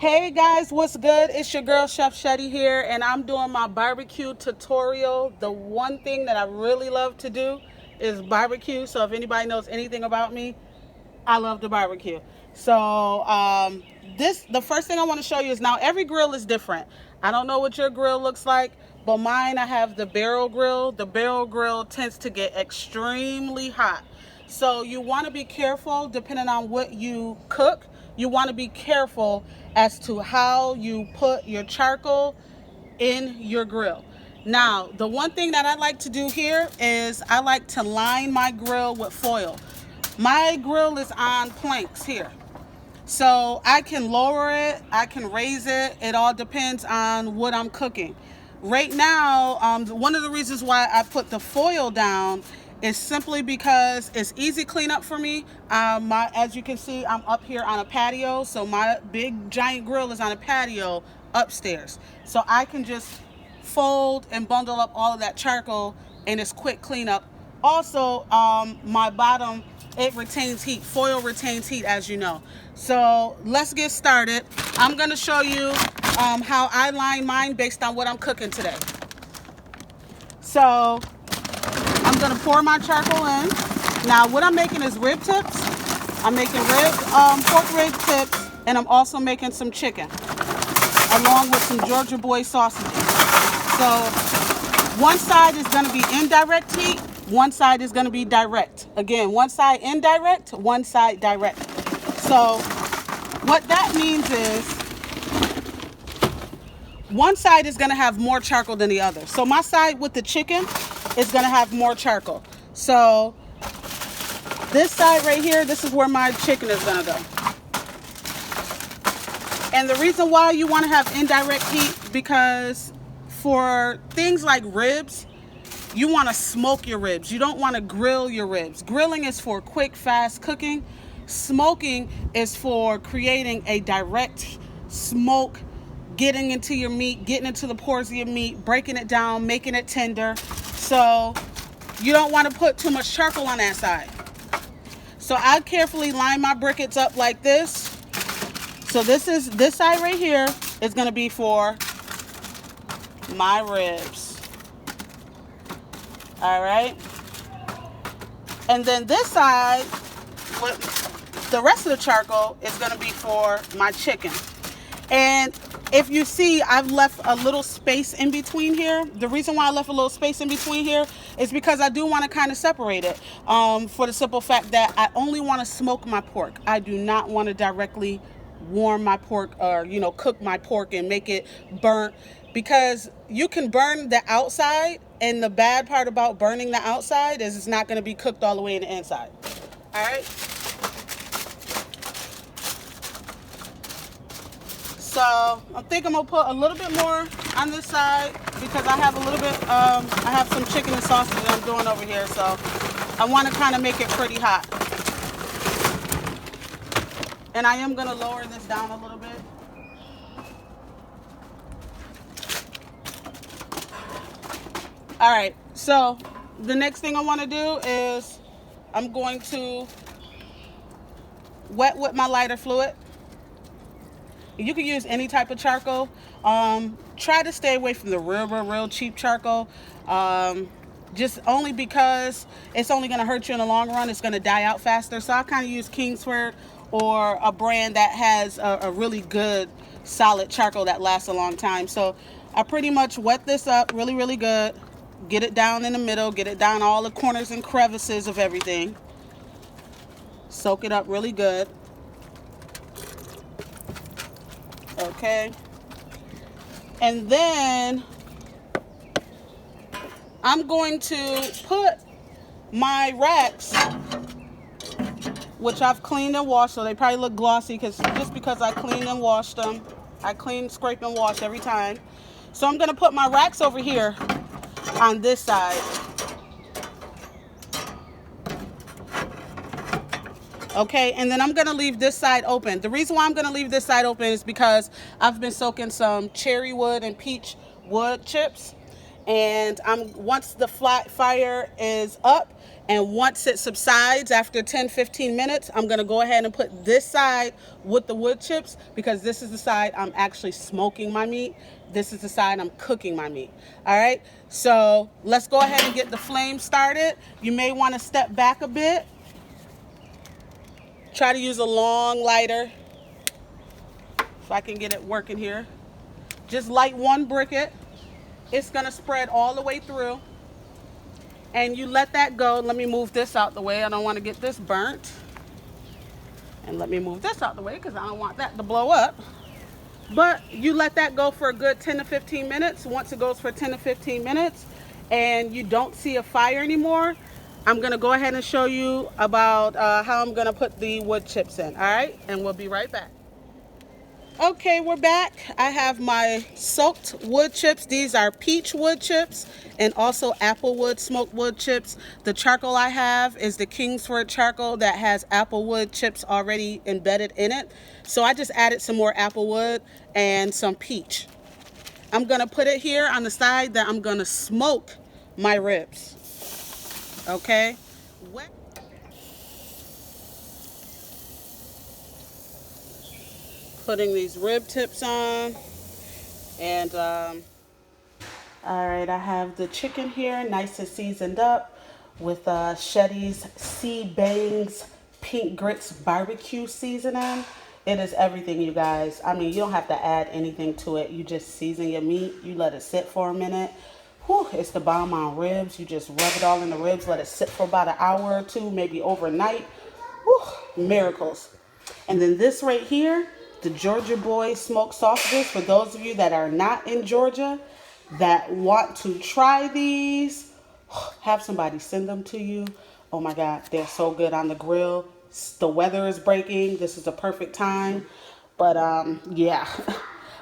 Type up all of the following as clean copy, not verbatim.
Hey guys, what's good? It's your girl Chef Shetty here, and I'm doing my barbecue tutorial. The one thing that I really love to do is barbecue. So if anybody knows anything about me, I love to barbecue. So the first thing I want to show you is, now every grill is different. I don't know what your grill looks like, but mine, I have the barrel grill. The barrel grill tends to get extremely hot. So you want to be careful depending on what you cook. You want to be careful as to how you put your charcoal in your grill. Now, the one thing that I like to do here is I like to line my grill with foil. My grill is on planks here. So I can lower it, I can raise it. It all depends on what I'm cooking. Right now, one of the reasons why I put the foil down is simply because it's easy cleanup for me. As you can see, I'm up here on a patio, so my big giant grill is on a patio upstairs. So I can just fold and bundle up all of that charcoal, and it's quick cleanup. Also, my bottom, it retains heat. Foil retains heat, as you know. So let's get started. I'm going to show you how I line mine based on what I'm cooking today. So I'm going to pour my charcoal in. Now what I'm making is rib tips. I'm making pork rib tips, and I'm also making some chicken along with some Georgia boy sausages. So one side is going to be indirect heat, one side is going to be direct. Again, one side indirect, one side direct. So what that means is one side is going to have more charcoal than the other. So my side with the chicken is going to have more charcoal. So this side right here, this is where my chicken is going to go. And the reason why you want to have indirect heat, because for things like ribs, you want to smoke your ribs. You don't want to grill your ribs. Grilling is for quick, fast cooking. Smoking is for creating a direct smoke, getting into your meat, getting into the pores of your meat, breaking it down, making it tender. So you don't want to put too much charcoal on that side. So I carefully line my briquettes up like this. So this side right here is going to be for my ribs. All right. And then this side, with the rest of the charcoal, is going to be for my chicken. And if you see, I've left a little space in between here. The reason why I left a little space in between here is because I do want to kind of separate it, for the simple fact that I only want to smoke my pork. I do not want to directly warm my pork, or cook my pork and make it burnt, because you can burn the outside, and the bad part about burning the outside is it's not going to be cooked all the way in the inside. All right. So I think I'm gonna put a little bit more on this side, because I have a little bit, I have some chicken and sausage that I'm doing over here. So I want to kind of make it pretty hot. And I am gonna lower this down a little bit. All right, so the next thing I want to do is I'm going to wet with my lighter fluid. You can use any type of charcoal. Try to stay away from the real cheap charcoal. Just only because it's only going to hurt you in the long run. It's going to die out faster. So I kind of use Kingsford, or a brand that has a really good solid charcoal that lasts a long time. So I pretty much wet this up really good. Get it down in the middle. Get it down all the corners and crevices of everything. Soak it up really good. Okay. And then I'm going to put my racks, which I've cleaned and washed, so they probably look glossy just because I cleaned and washed them. I clean, scrape, and wash every time. So I'm going to put my racks over here on this side. Okay, and then I'm going to leave this side open. The reason why I'm going to leave this side open is because I've been soaking some cherry wood and peach wood chips. And once the flat fire is up And once it subsides after 10-15 minutes, I'm gonna go ahead and put this side with the wood chips, because this is the side I'm actually smoking my meat. This is the side I'm cooking my meat. All right, so let's go ahead and get the flame started. You may wanna step back a bit. Try to use a long lighter if I can get it working here. Just light one briquette. It's gonna spread all the way through. And you let that go. Let me move this out the way. I don't want to get this burnt. And let me move this out the way because I don't want that to blow up. But you let that go for a good 10 to 15 minutes. Once it goes for 10 to 15 minutes and you don't see a fire anymore, I'm going to go ahead and show you about how I'm going to put the wood chips in. All right? And we'll be right back. Okay, we're back. I have my soaked wood chips. These are peach wood chips and also applewood smoked wood chips. The charcoal I have is the Kingsford charcoal that has applewood chips already embedded in it. So I just added some more applewood and some peach. I'm gonna put it here on the side that I'm gonna smoke my ribs. Okay? Putting these rib tips on, and all right, I have the chicken here, nice and seasoned up with Shetty's Sea Bangs Pink Grits barbecue seasoning. It is everything, you guys. I mean, you don't have to add anything to it. You just season your meat, you let it sit for a minute. Whew, it's the bomb on ribs. You just rub it all in the ribs, let it sit for about an hour or two, maybe overnight. Whew, miracles. And then this right here, the Georgia Boy smoked sausages. For those of you that are not in Georgia that want to try these, have somebody send them to you. Oh my God, they're so good on the grill. The weather is breaking. This is a perfect time. But yeah,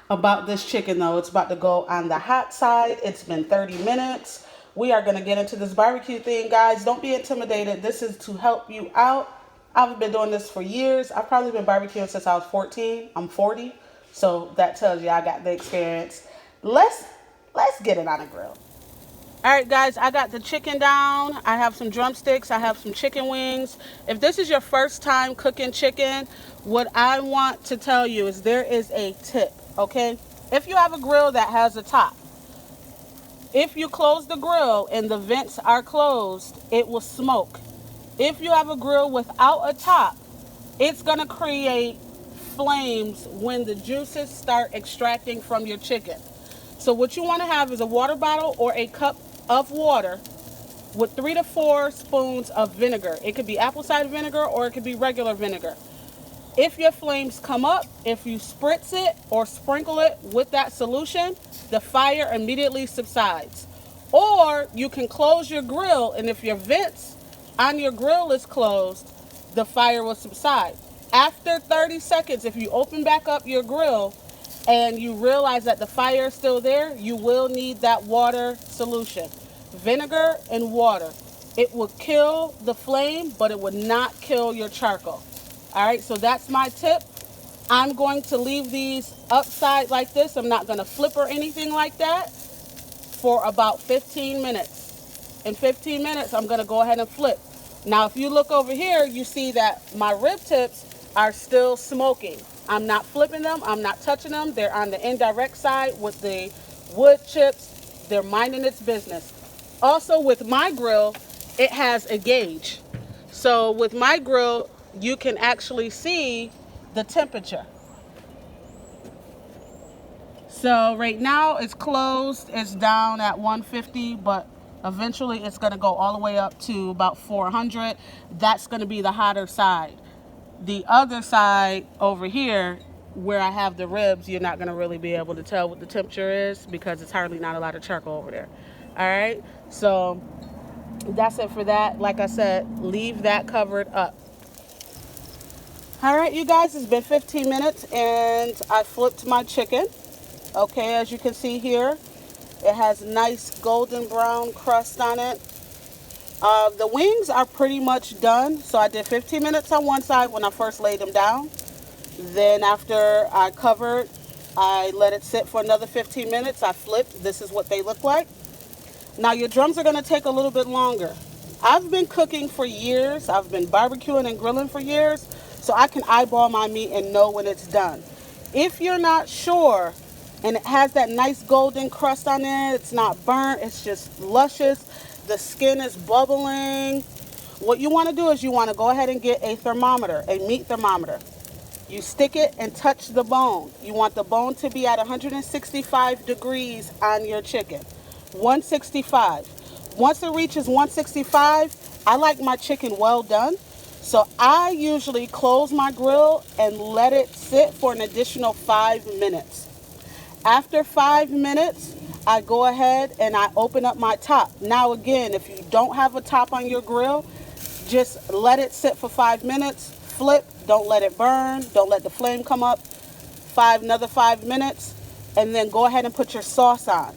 about this chicken though, it's about to go on the hot side. It's been 30 minutes. We are gonna get into this barbecue thing, guys. Don't be intimidated. This is to help you out. I've been doing this for years. I've probably been barbecuing since I was 14. I'm 40. So that tells you I got the experience. Let's get it on a grill. All right, guys, I got the chicken down. I have some drumsticks. I have some chicken wings. If this is your first time cooking chicken, what I want to tell you is there is a tip, okay? If you have a grill that has a top, if you close the grill and the vents are closed, it will smoke. If you have a grill without a top, it's going to create flames when the juices start extracting from your chicken. So what you want to have is a water bottle or a cup of water with 3 to 4 spoons of vinegar. It could be apple cider vinegar or it could be regular vinegar. If your flames come up, if you spritz it or sprinkle it with that solution, the fire immediately subsides. Or you can close your grill, and if your vents on your grill is closed, the fire will subside. After 30 seconds, if you open back up your grill and you realize that the fire is still there, you will need that water solution. Vinegar and water. It will kill the flame, but it would not kill your charcoal. All right, so that's my tip. I'm going to leave these upside like this. I'm not going to flip or anything like that for about 15 minutes. In 15 minutes, I'm going to go ahead and flip. Now, if you look over here, you see that my rib tips are still smoking. I'm not flipping them. I'm not touching them. They're on the indirect side with the wood chips. They're minding its business. Also, with my grill, it has a gauge. So with my grill, you can actually see the temperature. So right now it's closed. It's down at 150, but eventually it's going to go all the way up to about 400. That's going to be the hotter side. The other side over here, where I have the ribs, you're not going to really be able to tell what the temperature is because it's hardly not a lot of charcoal over there. All right, so that's it for that. Like I said, leave that covered up. All right, you guys, it's been 15 minutes and I flipped my chicken. Okay, as you can see here, it has nice golden brown crust on it. The wings are pretty much done. So I did 15 minutes on one side when I first laid them down. Then after I covered, I let it sit for another 15 minutes. I flipped. This is what they look like. Now your drums are going to take a little bit longer. I've been cooking for years. I've been barbecuing and grilling for years, so I can eyeball my meat and know when it's done. If you're not sure and it has that nice golden crust on it, it's not burnt, it's just luscious, the skin is bubbling, what you want to do is you want to go ahead and get a thermometer, a meat thermometer. You stick it and touch the bone. You want the bone to be at 165 degrees on your chicken. 165. Once it reaches 165, I like my chicken well done. So I usually close my grill and let it sit for an additional 5 minutes. After 5 minutes, I go ahead and I open up my top. Now again, if you don't have a top on your grill, just let it sit for 5 minutes, flip, don't let it burn, don't let the flame come up, another 5 minutes, and then go ahead and put your sauce on.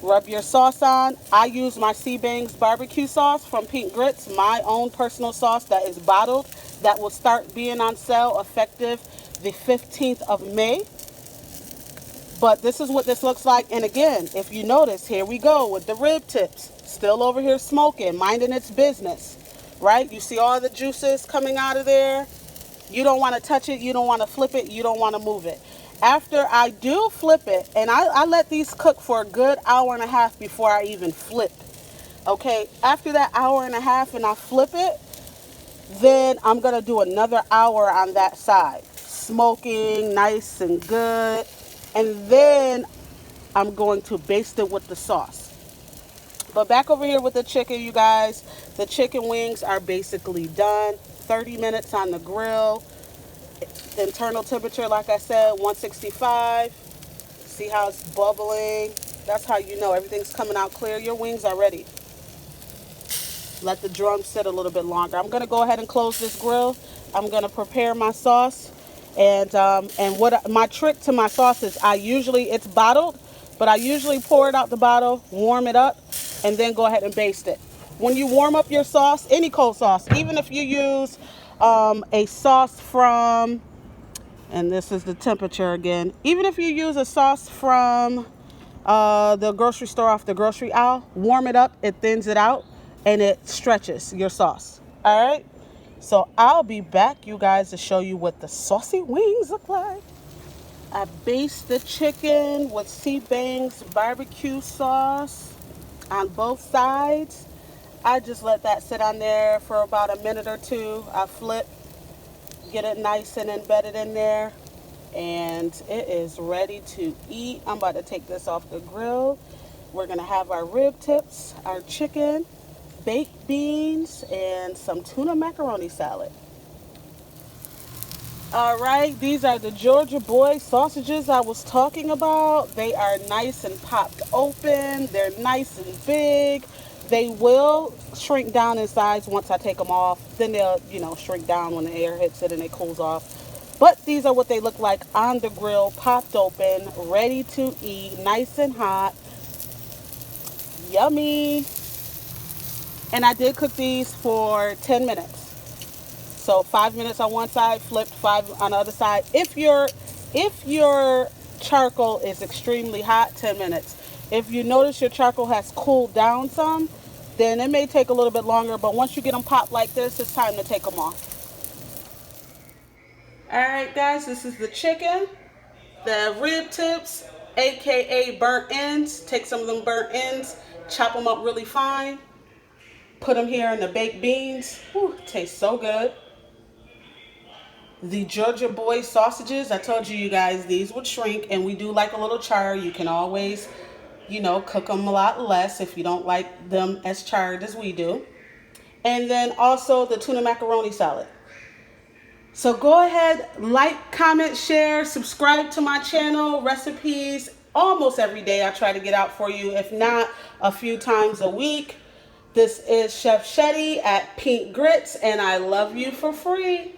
Rub your sauce on. I use my Sea-Bangs barbecue sauce from Pink Grits, my own personal sauce that is bottled, that will start being on sale effective the 15th of May. But this is what this looks like. And again, if you notice, here we go with the rib tips. Still over here smoking, minding its business, right? You see all the juices coming out of there. You don't want to touch it. You don't want to flip it. You don't want to move it. After I do flip it, and I let these cook for a good hour and a half before I even flip. Okay, after that hour and a half and I flip it, then I'm going to do another hour on that side. Smoking, nice and good. And then I'm going to baste it with the sauce. But back over here with the chicken, you guys, the chicken wings are basically done. 30 minutes on the grill. Internal temperature, like I said, 165. See how it's bubbling? That's how you know everything's coming out clear. Your wings are ready. Let the drum sit a little bit longer. I'm going to go ahead and close this grill. I'm going to prepare my sauce. And what my trick to my sauce is, it's bottled, but I usually pour it out the bottle, warm it up, and then go ahead and baste it. When you warm up your sauce, any cold sauce, even if you use a sauce from, and this is the temperature again, even if you use a sauce from the grocery store off the grocery aisle, warm it up, it thins it out, and it stretches your sauce. All right? So I'll be back, you guys, to show you what the saucy wings look like. I baste the chicken with Sea-Bangs barbecue sauce on both sides. I just let that sit on there for about a minute or two. I flip, get it nice and embedded in there, and it is ready to eat. I'm about to take this off the grill. We're going to have our rib tips, our chicken, baked beans, and some tuna macaroni salad. All right, these are the Georgia Boy sausages I was talking about. They are nice and popped open. They're nice and big. They will shrink down in size once I take them off. Then they'll, shrink down when the air hits it and it cools off. But these are what they look like on the grill, popped open, ready to eat, nice and hot. Yummy. And I did cook these for 10 minutes. So 5 minutes on one side, flipped 5 on the other side. If your charcoal is extremely hot, 10 minutes. If you notice your charcoal has cooled down some, then it may take a little bit longer. But once you get them popped like this, it's time to take them off. All right, guys, this is the chicken, the rib tips, aka burnt ends. Take some of them burnt ends, chop them up really fine. Put them here in the baked beans. Whew, tastes so good. The Georgia Boy sausages, I told you guys these would shrink, and we do like a little char. You can always, cook them a lot less if you don't like them as charred as we do. And then also the tuna macaroni salad. So go ahead, like, comment, share, subscribe to my channel. Recipes almost every day I try to get out for you, if not a few times a week. This is Chef Shetty at Pink Grits, and I love you for free.